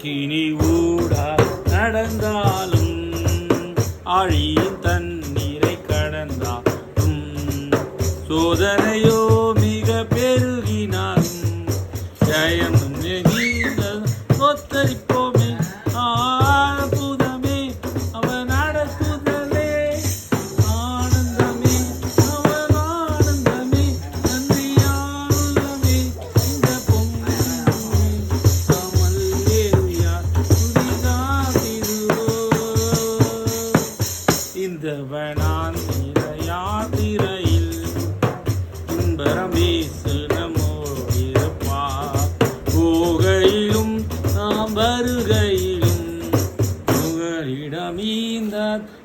அக்கினி ஊடா நடந்தாலும் ஆழியின் தண்ணீரை கடந்தாலும் சோதனையோ மிக பெருகினாலும் ஜெயமும் நீங்கள் சொத்தரிப்போமே. அற்புதமே அவன் அடக்குதலே, ஆனந்தமே அவன் ஆனந்தமே, நன்றியானந்தமே இந்த பொங்கலுமே. அல்லேலூயா துதிதாதிருவோ. இந்த வனாந்திர யாத்திரையில் இன்பரமேசு நம்மோடிருப்பார். போகையிலும் நாம் வருகையிலும் புகழிடமீந்த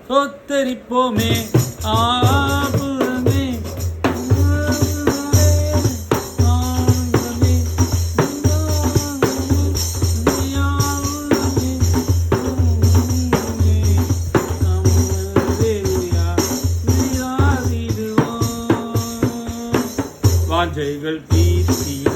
சொத்தரிப்போமே. ஆபுரமே வாஞ்சைகள் தீர்த்திட